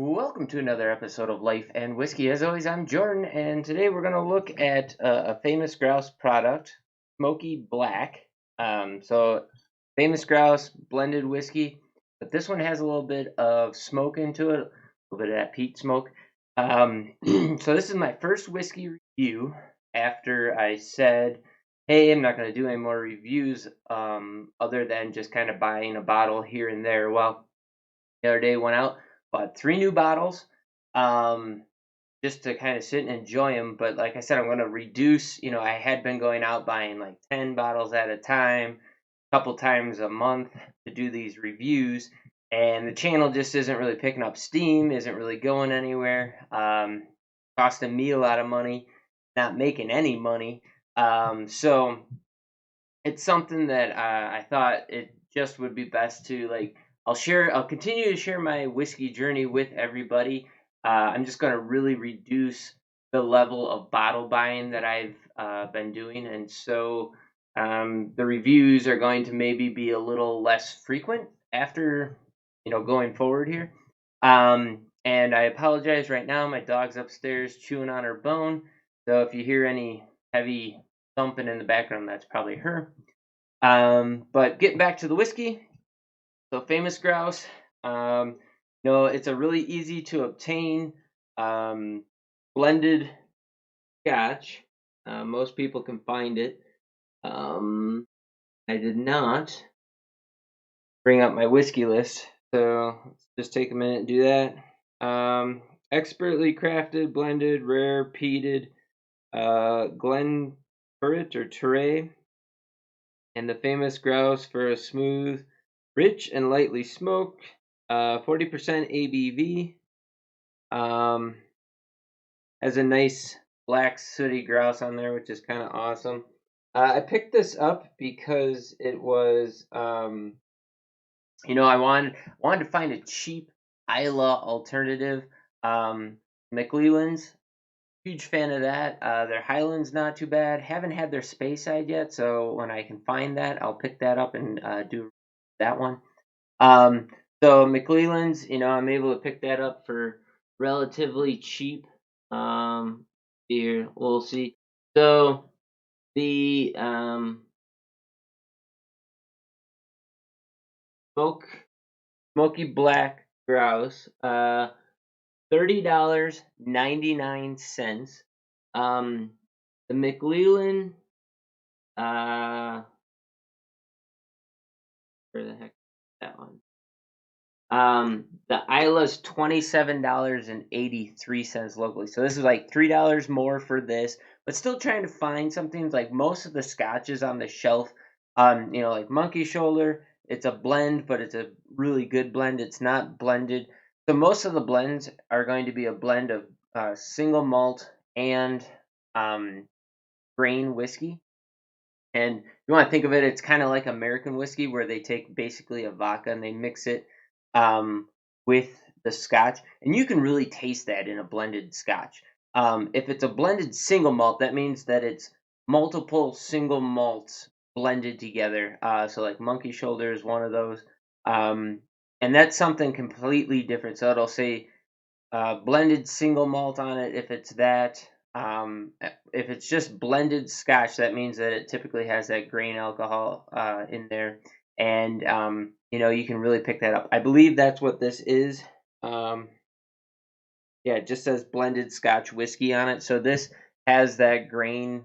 Welcome to another episode of Life and Whiskey. As always, I'm Jordan, and today we're going to look at a famous grouse product, Smoky Black. Famous grouse blended whiskey, but this one has a little bit of smoke into it, a little bit of that peat smoke. So this is my first whiskey review after I said, hey, I'm not going to do any more reviews other than just kind of buying a bottle here and there. Well, the other day went out, bought 3 new bottles, just to kind of sit and enjoy them. But like I said, I'm going to reduce. I had been going out buying like 10 bottles at a time, a couple times a month to do these reviews, and the channel just isn't really picking up steam, isn't really going anywhere. Costing me a lot of money, not making any money. So it's something that I thought it just would be best to like. I'll continue to share my whiskey journey with everybody. I'm just going to really reduce the level of bottle buying that I've been doing, and so the reviews are going to maybe be a little less frequent after going forward here. And I apologize right now. My dog's upstairs chewing on her bone, so if you hear any heavy thumping in the background, that's probably her. But getting back to the whiskey, so famous grouse. It's a really easy to obtain blended Scotch. Most people can find it. I did not bring up my whiskey list, so let's just take a minute and do that. Expertly crafted, blended, rare, peated, Glen Turret or Teray, and the famous grouse for a smooth, rich, and lightly smoked. 40% ABV. Has a nice black sooty grouse on there, which is kind of awesome. I picked this up because it was, I wanted to find a cheap Isla alternative. McLeland's, huge fan of that. Their Highland's not too bad. Haven't had their Speyside yet, so when I can find that, I'll pick that up and do that one. So McLeland's, I'm able to pick that up for relatively cheap. Here we'll see. So the Smoky Black Grouse, $30.99. The McLeland, where the heck is that one? The Isla's $27.83 locally. So this is like $3 more for this, but still trying to find something like most of the scotches on the shelf. Like Monkey Shoulder, it's a blend, but it's a really good blend. It's not blended. So most of the blends are going to be a blend of single malt and grain whiskey. And you want to think of it, it's kind of like American whiskey, where they take basically a vodka and they mix it with the Scotch, and you can really taste that in a blended Scotch. If it's a blended single malt, that means that it's multiple single malts blended together. So like Monkey Shoulder is one of those, and that's something completely different. So it'll say blended single malt on it if it's that. If it's just blended Scotch, that means that it typically has that grain alcohol in there, and you can really pick that up. I believe that's what this is. It just says blended Scotch whiskey on it, so this has that grain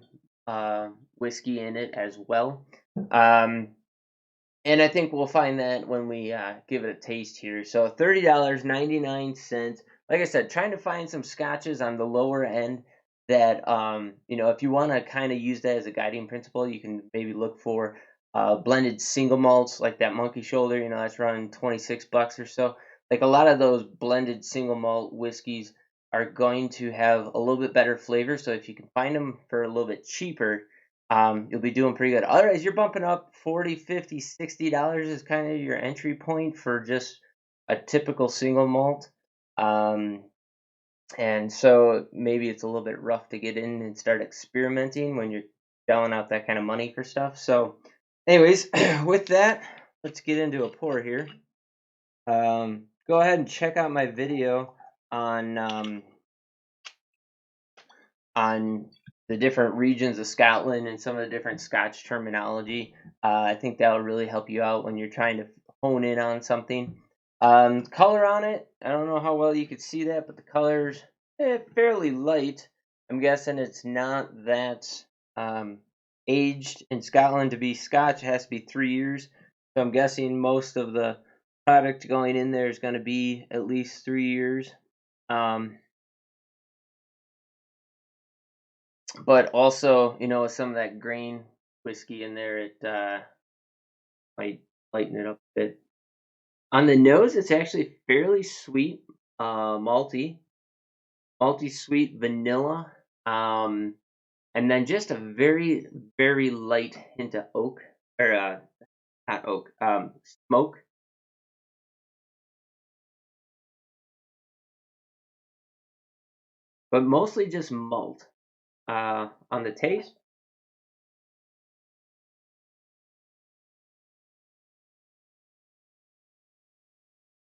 whiskey in it as well. And I think we'll find that when we give it a taste here. So $30.99. Like I said, trying to find some scotches on the lower end that, if you want to kind of use that as a guiding principle, you can maybe look for blended single malts like that Monkey Shoulder. That's running $26 or so. Like a lot of those blended single malt whiskeys are going to have a little bit better flavor. So if you can find them for a little bit cheaper, you'll be doing pretty good. Otherwise, you're bumping up $40, $50, $60 is kind of your entry point for just a typical single malt. And so maybe it's a little bit rough to get in and start experimenting when you're shelling out that kind of money for stuff. So anyways, with that, let's get into a pour here. Go ahead and check out my video on the different regions of Scotland and some of the different Scotch terminology. I think that'll really help you out when you're trying to hone in on something. Color on it, I don't know how well you could see that, but the color's fairly light. I'm guessing it's not that aged. In Scotland to be Scotch, it has to be 3 years. So I'm guessing most of the product going in there is going to be at least 3 years. But also, with some of that grain whiskey in there, it might lighten it up a bit. On the nose, it's actually fairly sweet, malty sweet vanilla, and then just a very, very light hint of oak, or not oak, smoke. But mostly just malt. On the taste,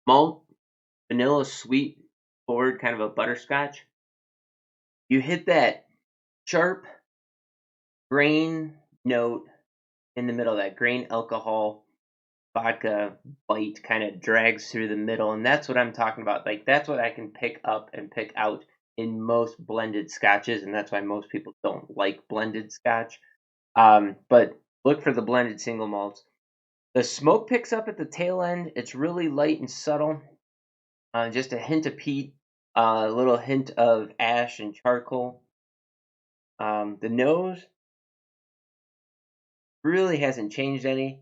malt, vanilla, sweet, forward, kind of a butterscotch. You hit that sharp grain note in the middle, that grain alcohol vodka bite kind of drags through the middle, and that's what I'm talking about. Like, that's what I can pick up and pick out in most blended scotches, and that's why most people don't like blended scotch. But look for the blended single malts. The smoke picks up at the tail end. It's really light and subtle. Just a hint of peat, a little hint of ash and charcoal. The nose really hasn't changed any.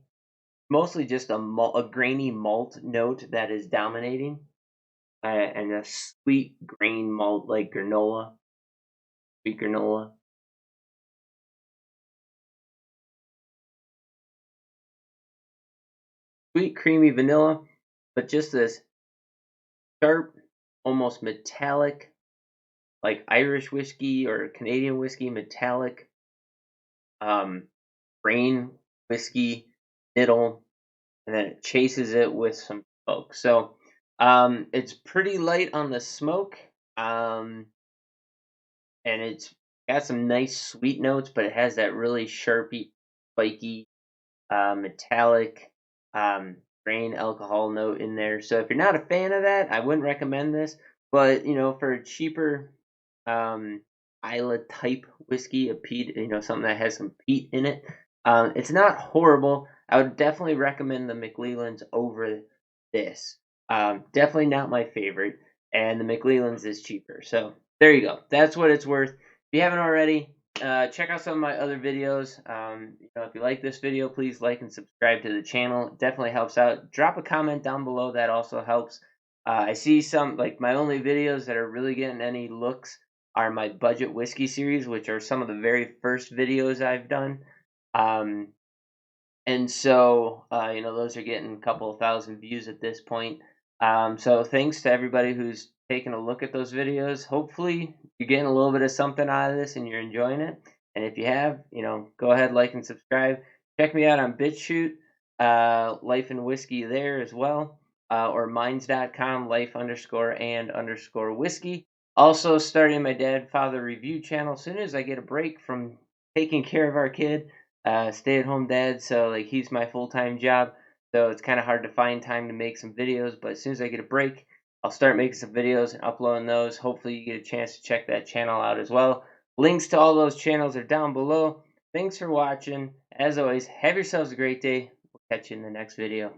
Mostly just a grainy malt note that is dominating, and a sweet grain malt like granola, sweet granola. Sweet creamy vanilla, but just this sharp, almost metallic, like Irish whiskey or Canadian whiskey, metallic grain whiskey middle, and then it chases it with some smoke. So it's pretty light on the smoke, and it's got some nice sweet notes, but it has that really sharpy, spiky, metallic grain alcohol note in there. So if you're not a fan of that, I wouldn't recommend this. But for a cheaper Isla type whiskey, a peat, something that has some peat in it, it's not horrible. I would definitely recommend the McLeland's over this. Definitely not my favorite, and the McLeland's is cheaper. So there you go. That's what it's worth. If you haven't already, check out some of my other videos. If you like this video, please like and subscribe to the channel. It definitely helps out. Drop a comment down below. That also helps. I see some, like, my only videos that are really getting any looks are my budget whiskey series, which are some of the very first videos I've done. And so, those are getting a couple of thousand views at this point. So thanks to everybody who's taken a look at those videos. Hopefully you're getting a little bit of something out of this and you're enjoying it. And if you have, go ahead, like and subscribe. Check me out on BitchUte, LifeandWhiskey there as well, or minds.com, life_and_whiskey. Also starting my dad father review channel as soon as I get a break from taking care of our kid. Stay-at-home dad, so like he's my full-time job, so it's kind of hard to find time to make some videos. But as soon as I get a break, I'll start making some videos and uploading those. Hopefully you get a chance to check that channel out as well. Links to all those channels are down below. Thanks for watching. As always, have yourselves a great day. We'll catch you in the next video.